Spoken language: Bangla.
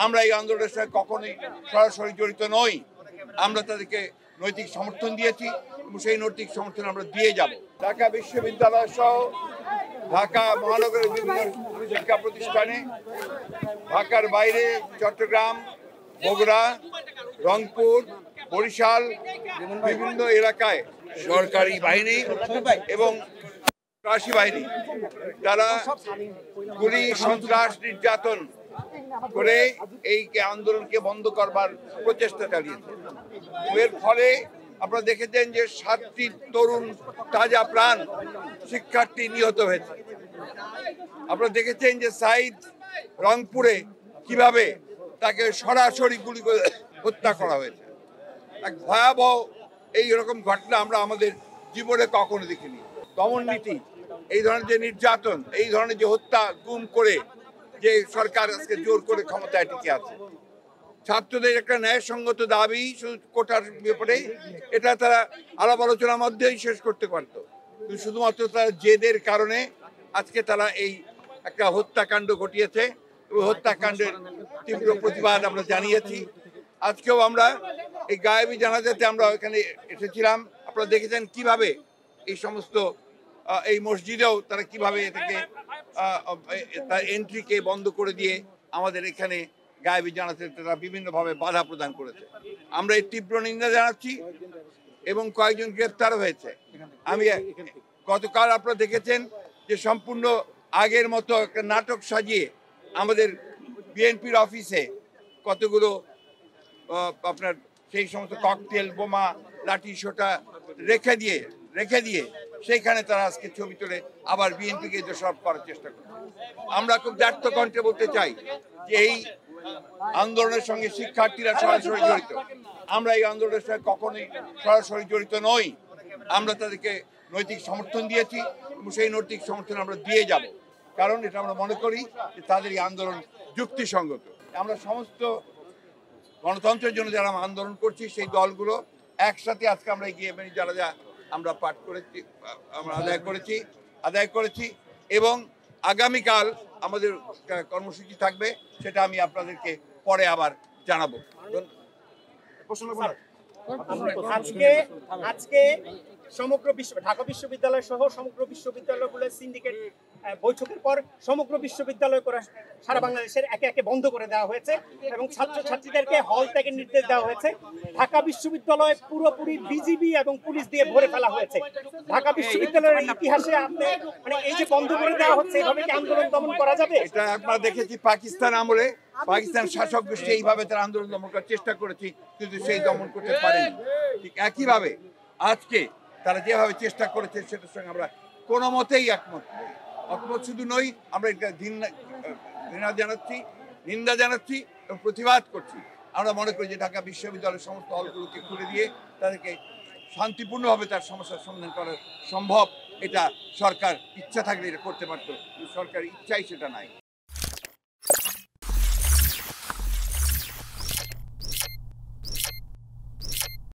আমরা এই আন্দোলনের সাথে কখনোই সরাসরি জড়িত নই। আমরা তাদেরকে নৈতিক সমর্থন দিয়েছি এবং সেই নৈতিক সমর্থন আমরা দিয়ে যাব। ঢাকা বিশ্ববিদ্যালয় সহ ঢাকা মহানগরের বিভিন্ন শিক্ষা প্রতিষ্ঠানে, ঢাকার বাইরে চট্টগ্রাম, বগুড়া, রংপুর, বরিশাল বিভিন্ন এলাকায় সরকারি বাহিনী এবং সন্ত্রাসী বাহিনী তারা গুলি, সন্ত্রাস, নির্যাতন করে এই আন্দোলনকে বন্ধ করবার প্রচেষ্টা চালিয়েছে। এর ফলে আপনারা দেখেছেন যে 7টি তরুণ তাজা প্রাণ শিক্ষার্থী নিহত হয়েছে। আপনারা দেখেছেন যে সাইদ রংপুরে কিভাবে তাকে সরাসরি গুলি করে হত্যা করা হয়েছে। এক ভয়াবহ এই রকম ঘটনা আমরা আমাদের জীবনে কখনো দেখিনি। দমন নীতি, এই ধরনের যে নির্যাতন, এই ধরনের যে হত্যা, গুম করে যে সরকার আজকে জোর করে ক্ষমতায় টিকে আছে। ছাত্রদের একটা ন্যায়সঙ্গত দাবি কোটার ব্যাপারে, এটা তারা আলাপ আলোচনার মধ্যেই শেষ করতে পারত, কিন্তু শুধুমাত্র তার জেদের কারণে আজকে তারা এই একটা হত্যাকাণ্ড ঘটিয়েছে এবং হত্যাকাণ্ডের তীব্র প্রতিবাদ আমরা জানিয়েছি। আজকেও আমরা এই গায়েবী জানাজাতে আমরা এখানে এসেছিলাম। আপনারা দেখেছেন কিভাবে এই সমস্ত এই মসজিদেও তারা কিভাবে এটাকে তার এন্ট্রিকে বন্ধ করে দিয়ে আমাদের এখানে গায়েবী জানাতে তারা বিভিন্নভাবে বাধা প্রদান করেছে। আমরা এই তীব্র নিন্দা জানাচ্ছি এবং কয়েকজন গ্রেপ্তার হয়েছে। আমি গতকাল আপনারা দেখেছেন যে সম্পূর্ণ আগের মতো একটা নাটক সাজিয়ে আমাদের বিএনপির অফিসে কতগুলো আপনার সেই সমস্ত ককটেল, বোমা, লাঠি সোটা রেখে দিয়ে সেইখানে তারা আজকে ছবি তুলে আবার বিএনপিকে দোষারোপ করার চেষ্টা করে। আমরা খুব দ্ব্যর্থ কণ্ঠে বলতে চাই যে এই আন্দোলনের সঙ্গে শিক্ষার্থীরা সরাসরি জড়িত। আমরা এই আন্দোলনের সঙ্গে কখনোই সরাসরি জড়িত নই। আমরা তাদেরকে নৈতিক সমর্থন দিয়েছি এবং সেই নৈতিক সমর্থন আমরা দিয়ে যাব, কারণ এটা আমরা মনে করি যে তাদের এই আন্দোলন যুক্তিসঙ্গত। আমরা সমস্ত গণতন্ত্রের জন্য যারা আন্দোলন করছি সেই দলগুলো একসাথে আজকে আমরা গিয়ে যারা আমরা পাঠ করেছি, আমরা আদায় করেছি এবং আগামীকাল আমাদের কর্মসূচি থাকবে, সেটা আমি আপনাদেরকে পরে আবার জানাবো। আজকে সমগ্র ঢাকা বিশ্ববিদ্যালয় সহ সমগ্র বিশ্ববিদ্যালয়গুলোর সিন্ডিকেট বৈঠকের পর সমগ্র বিশ্ববিদ্যালয় সারা বাংলাদেশের একে একে বন্ধ করে দেওয়া হয়েছে এবং ছাত্রছাত্রীদেরকে হল ত্যাগের নির্দেশ দেওয়া হয়েছে। ঢাকা বিশ্ববিদ্যালয় পুরোপুরি বিজিবি এবং পুলিশ দিয়ে ভরে ফেলা হয়েছে। ঢাকা বিশ্ববিদ্যালয়ের ইতিহাসে আপনি মানে এই যে বন্ধ করে দেওয়া হচ্ছে, এভাবে কি আন্দোলন দমন করা যাবে? এটা আমরা দেখেছি পাকিস্তান আমলে, পাকিস্তান শাসক গোষ্ঠী এইভাবে তারা আন্দোলন দমন করার চেষ্টা করেছি, কিন্তু সেই দমন করতে পারেনি। ঠিক একইভাবে আজকে তারা যেভাবে চেষ্টা করেছে সেটার সঙ্গে আমরা কোনো মতেই একমত শুধু নই, আমরা এটা ঘৃণা জানাচ্ছি, নিন্দা জানাচ্ছি এবং প্রতিবাদ করছি। আমরা মনে করি যে ঢাকা বিশ্ববিদ্যালয়ের সমস্ত হলগুলোকে খুলে দিয়ে তাদেরকে শান্তিপূর্ণভাবে তার সমস্যার সমাধান করা সম্ভব। এটা সরকার ইচ্ছা থাকলে এটা করতে পারতো, সরকার ইচ্ছাই সেটা নাই।